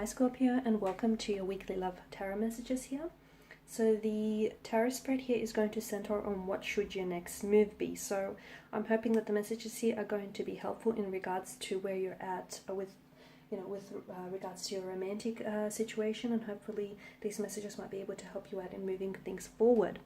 Hi Scorpio, and welcome to your weekly love tarot messages here. So the tarot spread here is going to center on what should your next move be. So I'm hoping that the messages here are going to be helpful in regards to where you're at with regards to your romantic situation, and hopefully these messages might be able to help you out in moving things forward.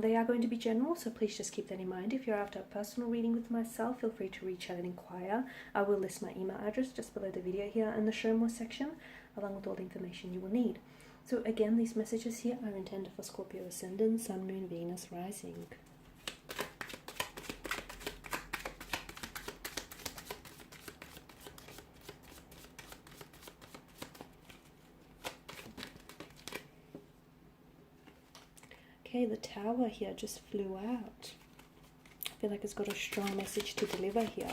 They are going to be general, so please just keep that in mind. If you're after a personal reading with myself, feel free to reach out and inquire. I will list my email address just below the video here in the show more section, along with all the information you will need. So again, these messages here are intended for Scorpio ascendant, Sun, Moon, Venus, rising. Okay, the Tower here just flew out. I feel like it's got a strong message to deliver here.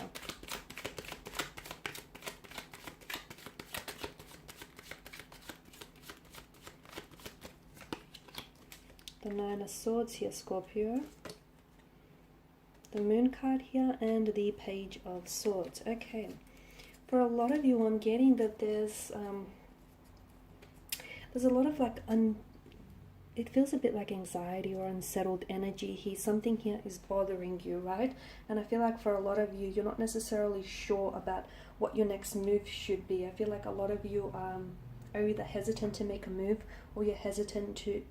The Nine of Swords here, Scorpio. The Moon card here and the Page of Swords. Okay, for a lot of you, I'm getting that there's a lot of it feels a bit like anxiety or unsettled energy here. Something here is bothering you, right? And I feel like for a lot of you, you're not necessarily sure about what your next move should be. I feel like a lot of you are either hesitant to make a move, or you're hesitant to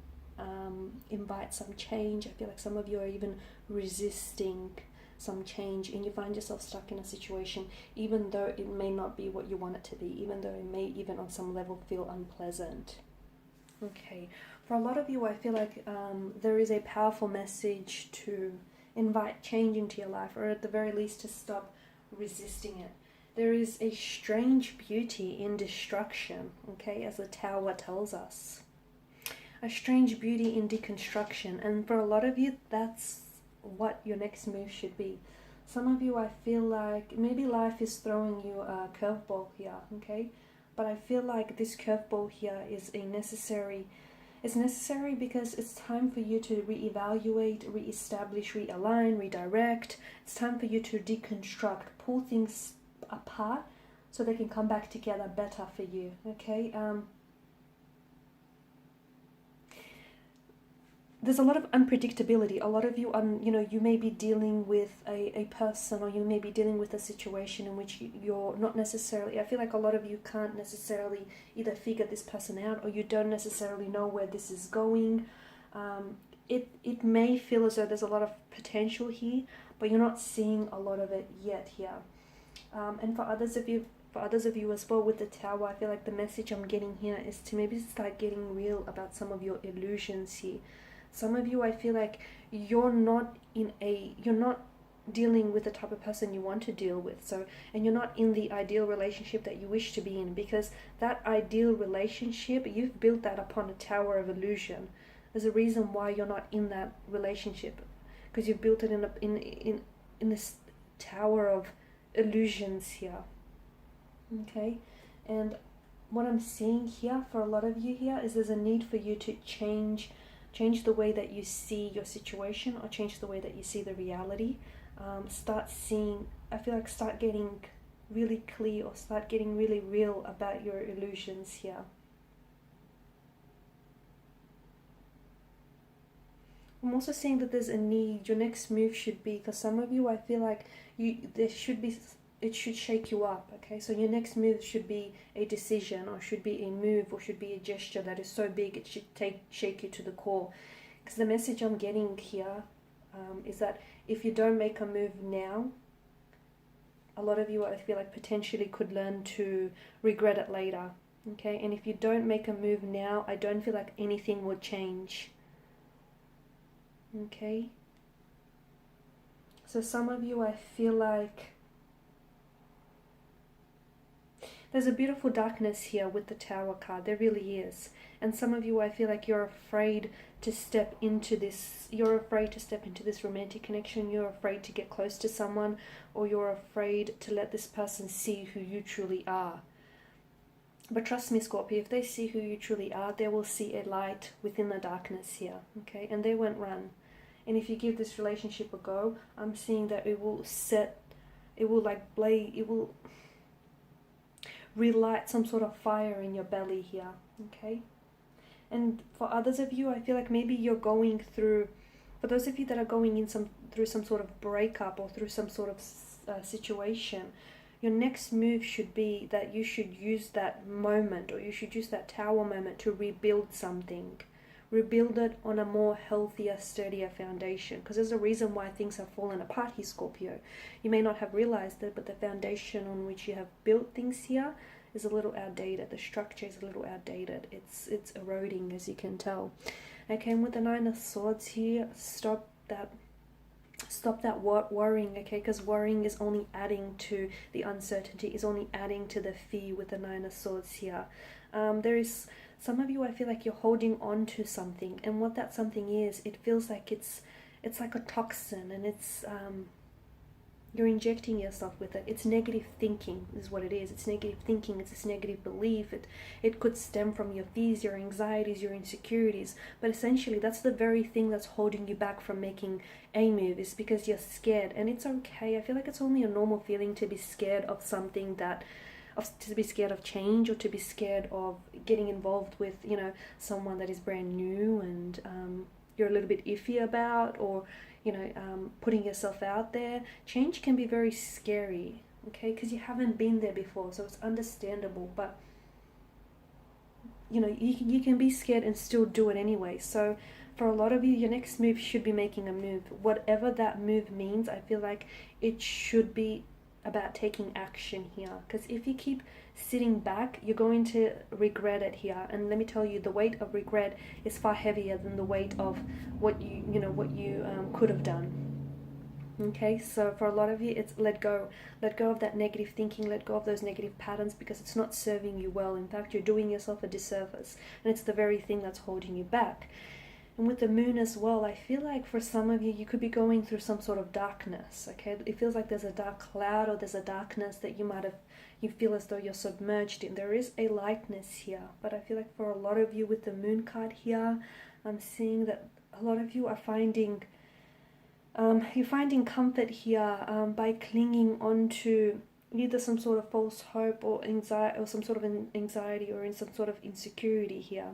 invite some change. I feel like some of you are even resisting some change, and you find yourself stuck in a situation even though it may not be what you want it to be, even though it may even on some level feel unpleasant. Okay, for a lot of you, I feel like there is a powerful message to invite change into your life, or at the very least to stop resisting it. There is a strange beauty in destruction, okay, as the Tower tells us. A strange beauty in deconstruction, and for a lot of you, that's what your next move should be. Some of you, I feel like maybe life is throwing you a curveball here, okay? But I feel like this curveball here is necessary because it's time for you to reevaluate, reestablish, realign, redirect. It's time for you to deconstruct, pull things apart so they can come back together better for you, okay? There's a lot of unpredictability. A lot of you, you may be dealing with a person, or you may be dealing with a situation in which you're not necessarily, I feel like a lot of you can't necessarily either figure this person out, or you don't necessarily know where this is going. It may feel as though there's a lot of potential here, but you're not seeing a lot of it yet here. And for others of you as well with the Tower, I feel like the message I'm getting here is to maybe start getting real about some of your illusions here. Some of you, I feel like you're not dealing with the type of person you want to deal with. And you're not in the ideal relationship that you wish to be in, because that ideal relationship, you've built that upon a tower of illusion. There's a reason why you're not in that relationship, because you've built it in this tower of illusions here. Okay, and what I'm seeing here for a lot of you here is there's a need for you to change the way that you see your situation, or change the way that you see the reality. Start getting really clear, or start getting really real about your illusions here. I'm also seeing that there's a need, your next move should be, because some of you, I feel like it should shake you up, okay? So your next move should be a decision, or should be a move, or should be a gesture that is so big it should shake you to the core. Because the message I'm getting here is that if you don't make a move now, a lot of you, I feel like, potentially could learn to regret it later, okay? And if you don't make a move now, I don't feel like anything will change, okay? So some of you, I feel like there's a beautiful darkness here with the Tower card. There really is. And some of you, I feel like you're afraid to step into this. You're afraid to step into this romantic connection. You're afraid to get close to someone, or you're afraid to let this person see who you truly are. But trust me, Scorpio, if they see who you truly are, they will see a light within the darkness here, okay? And they won't run. And if you give this relationship a go, I'm seeing that it will relight some sort of fire in your belly here, okay? And for others of you, I feel like maybe you're going through, for those of you that are going in through some sort of breakup or through some sort of situation, your next move should be that you should use that moment, or you should use that tower moment to rebuild something. Rebuild it on a more healthier, sturdier foundation. Because there's a reason why things have fallen apart here, Scorpio. You may not have realized it, but the foundation on which you have built things here is a little outdated. The structure is a little outdated. It's eroding, as you can tell. Okay, and with the Nine of Swords here, stop that worrying, okay? Because worrying is only adding to the uncertainty, is only adding to the fear with the Nine of Swords here. There is some of you, I feel like you're holding on to something, and what that something is, it feels like it's like a toxin, and it's you're injecting yourself with it. It's negative thinking is what it is. It's negative thinking. It's this negative belief. It could stem from your fears, your anxieties, your insecurities. But essentially, that's the very thing that's holding you back from making a move, is because you're scared. And it's okay. I feel like it's only a normal feeling to be scared of something to be scared of change, or to be scared of getting involved with, someone that is brand new and you're a little bit iffy about, or putting yourself out there. Change can be very scary, okay, because you haven't been there before, so it's understandable. But you can be scared and still do it anyway. So for a lot of you, your next move should be making a move. Whatever that move means, I feel like it should be about taking action here, because if you keep sitting back, you're going to regret it here. And let me tell you, the weight of regret is far heavier than the weight of what you could have done. Okay, so for a lot of you, it's let go of that negative thinking, let go of those negative patterns, because it's not serving you well. In fact, you're doing yourself a disservice, and it's the very thing that's holding you back. And with the moon as well, I feel like for some of you, you could be going through some sort of darkness, okay? It feels like there's a dark cloud, or there's a darkness that you feel as though you're submerged in. There is a lightness here, but I feel like for a lot of you with the moon card here, I'm seeing that a lot of you are finding, you're finding comfort here by clinging onto either some sort of false hope or anxiety, or some sort of anxiety, or in some sort of insecurity here.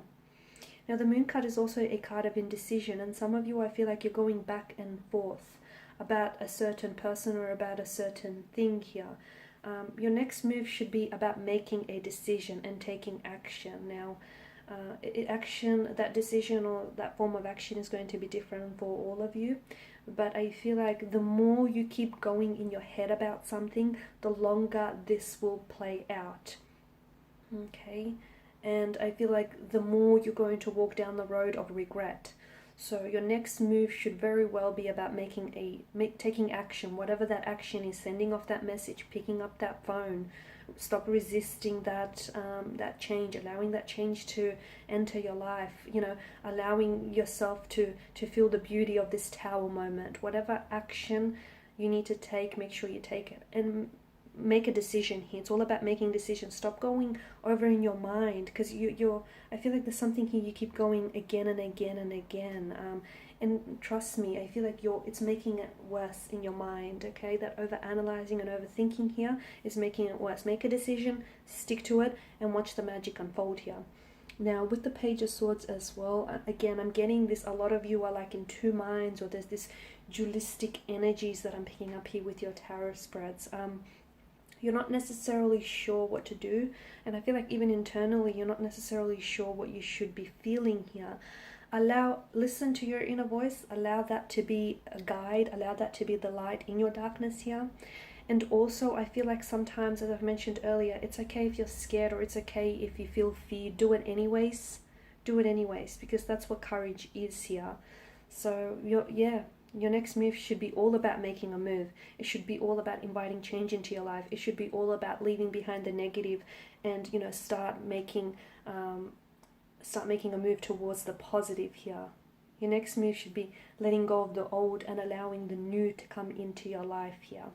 Now, the moon card is also a card of indecision, and some of you, I feel like you're going back and forth about a certain person or about a certain thing here. Your next move should be about making a decision and taking action. Now, that decision or that form of action is going to be different for all of you, but I feel like the more you keep going in your head about something, the longer this will play out. Okay? And I feel like the more you're going to walk down the road of regret. So your next move should very well be about taking action, whatever that action is, sending off that message, picking up that phone. Stop resisting that change, allowing that change to enter your life, allowing yourself to feel the beauty of this tower moment. Whatever action you need to take, make sure you take it. And make a decision here. It's all about making decisions. Stop going over in your mind, because I feel like there's something here you keep going again and again and again. And trust me, I feel like it's making it worse in your mind, okay? That over-analyzing and overthinking here is making it worse. Make a decision, stick to it, and watch the magic unfold here. Now, with the Page of Swords as well, again, I'm getting this, a lot of you are like in two minds, or there's this dualistic energies that I'm picking up here with your tarot spreads. You're not necessarily sure what to do, and I feel like even internally you're not necessarily sure what you should be feeling here. Listen to your inner voice, allow that to be a guide, allow that to be the light in your darkness here. And also, I feel like sometimes, as I've mentioned earlier, it's okay if you're scared, or it's okay if you feel fear. Do it anyways, because that's what courage is here. So your next move should be all about making a move. It should be all about inviting change into your life. It should be all about leaving behind the negative and, start making a move towards the positive here. Your next move should be letting go of the old and allowing the new to come into your life here.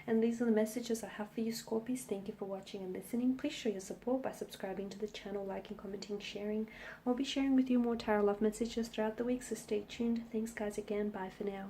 And these are the messages I have for you, Scorpios. Thank you for watching and listening. Please show your support by subscribing to the channel, liking, commenting, sharing. I'll be sharing with you more tarot love messages throughout the week, so stay tuned. Thanks guys again. Bye for now.